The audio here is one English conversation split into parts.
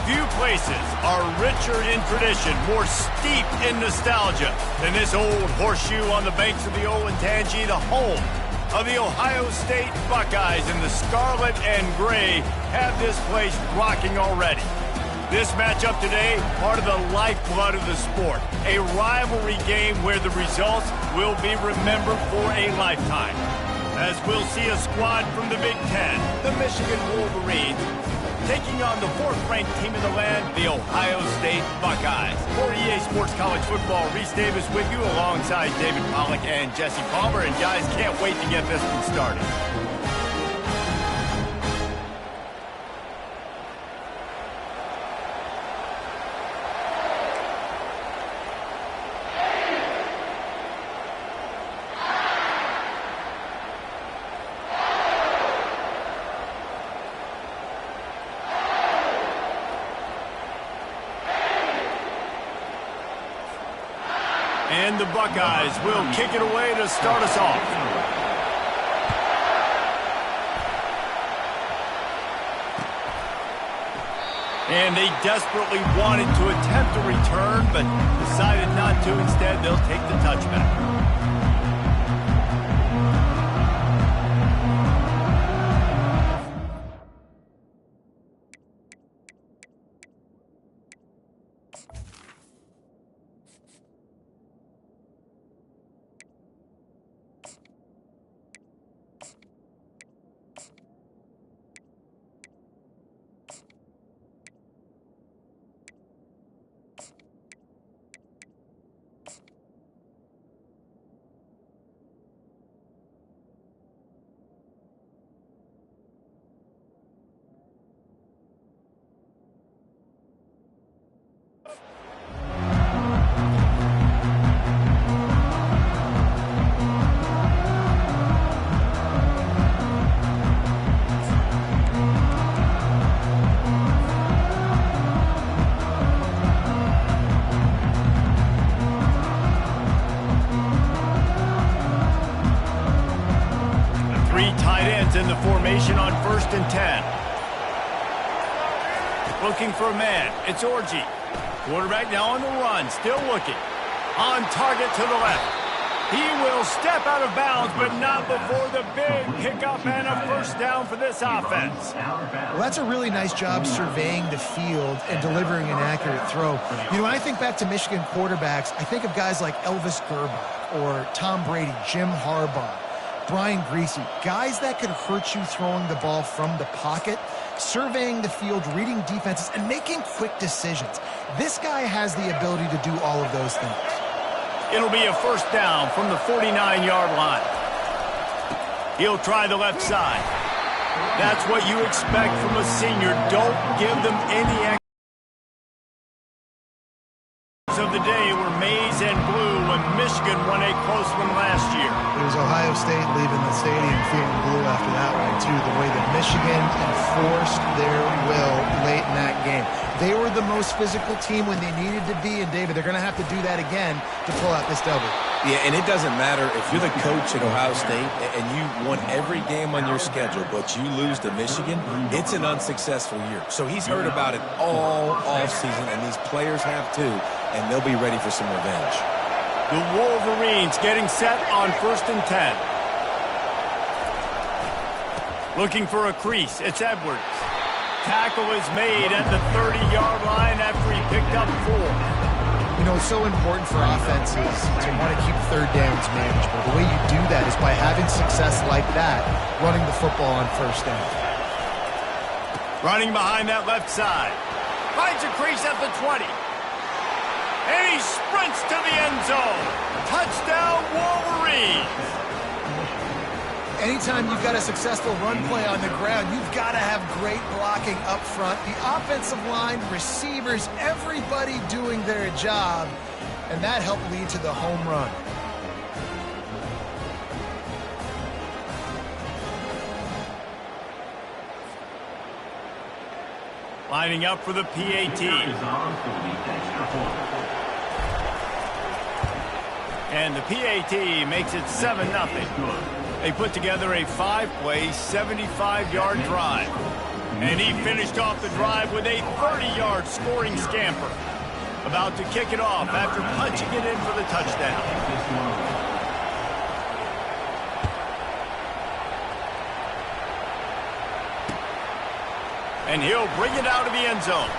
Few places are richer in tradition, more steeped in nostalgia than this old horseshoe on the banks of the Olentangy, the home of the Ohio State Buckeyes. And the scarlet and gray have this place rocking already. This matchup today, part of the lifeblood of the sport. A rivalry game where the results will be remembered for a lifetime. As we'll see a squad from the Big Ten, the Michigan Wolverines, taking on the fourth-ranked team in the land, the Ohio State Buckeyes. For EA Sports College Football, Reese Davis with you alongside David Pollack and Jesse Palmer. And guys, can't wait to get this one started. And the Buckeyes will kick it away to start us off. And they desperately wanted to attempt a return, but decided not to. Instead, they'll take the touchback. In the formation on 1st and 10. Looking for a man. It's Orji. Quarterback now on the run. Still looking. On target to the left. He will step out of bounds, but not before the big pickup and a first down for this offense. Well, that's a really nice job surveying the field and delivering an accurate throw. You know, when I think back to Michigan quarterbacks, I think of guys like Elvis Grbac or Tom Brady, Jim Harbaugh, Brian Griese, guys that could hurt you throwing the ball from the pocket, surveying the field, reading defenses, and making quick decisions. This guy has the ability to do all of those things. It'll be a first down from the 49-yard line. He'll try the left side. That's what you expect from a senior. Don't give them any extra. Of the day were maize and blue when Michigan won a close one last year. It was Ohio State leaving the stadium feeling blue after that one, too. The way that Michigan enforced their will late in that game. They were the most physical team when they needed to be, and David, they're going to have to do that again to pull out this W. Yeah, and it doesn't matter if you're the coach at Ohio State and you won every game on your schedule, but you lose to Michigan, it's an unsuccessful year. So he's heard about it all offseason, and these players have too, and they'll be ready for some revenge. The Wolverines getting set on 1st and 10. Looking for a crease. It's Edwards. Tackle is made at the 30-yard line after he picked up 4. You know, it's so important for offenses to want to keep third downs manageable. The way you do that is by having success like that, running the football on 1st down. Running behind that left side. Finds a crease at the 20. And he sprints to the end zone. Touchdown, Wolverines. Anytime you've got a successful run play on the ground, you've got to have great blocking up front. The offensive line, receivers, everybody doing their job, and that helped lead to the home run. Lining up for the PAT. And the PAT makes it 7-0. They put together a 5-play, 75-yard drive. And he finished off the drive with a 30-yard scoring scamper. About to kick it off after punching it in for the touchdown. And he'll bring it out of the end zone.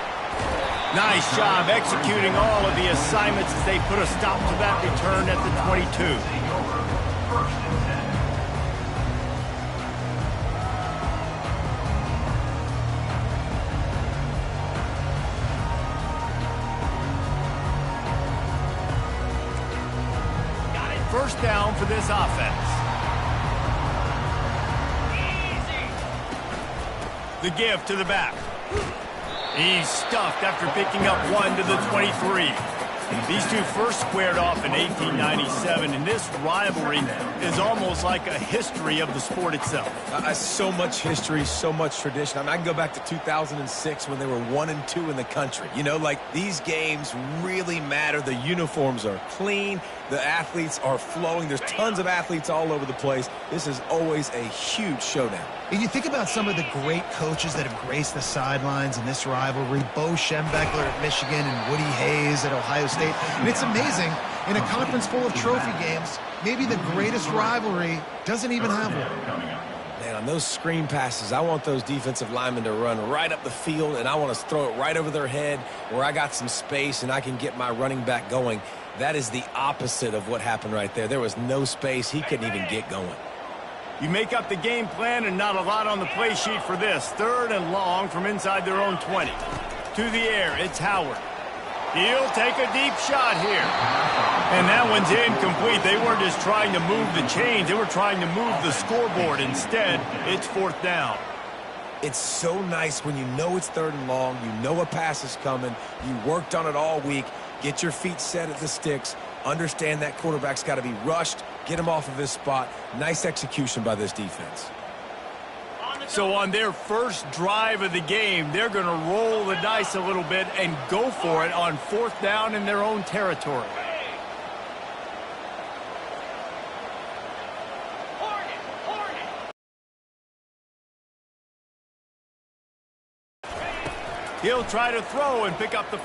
Nice job executing all of the assignments as they put a stop to that return at the 22. First down for this offense. The give to the back. He's stuffed after picking up one to the 23. These two first squared off in 1897, and this rivalry is almost like a history of the sport itself. So much history, so much tradition. I mean, I can go back to 2006 when they were 1-2 in the country. You know, like, these games really matter. The uniforms are clean. The athletes are flowing. There's tons of athletes all over the place. This is always a huge showdown. And you think about some of the great coaches that have graced the sidelines in this rivalry, Bo Schembechler at Michigan and Woody Hayes at Ohio State. And it's amazing, in a conference full of trophy games, maybe the greatest rivalry doesn't even have one. Man, on those screen passes, I want those defensive linemen to run right up the field, and I want to throw it right over their head where I got some space and I can get my running back going. That is the opposite of what happened right there. There was no space. He couldn't even get going. You make up the game plan and not a lot on the play sheet for this. 3rd and long from inside their own 20. To the air, it's Howard. He'll take a deep shot here. And that one's incomplete. They weren't just trying to move the chains. They were trying to move the scoreboard. Instead, it's 4th down. It's so nice when you know it's 3rd and long, you know a pass is coming, you worked on it all week, get your feet set at the sticks, understand that quarterback's got to be rushed, get him off of his spot. Nice execution by this defense. So on their first drive of the game, they're going to roll the dice a little bit and go for it on 4th down in their own territory. He'll try to throw and pick up the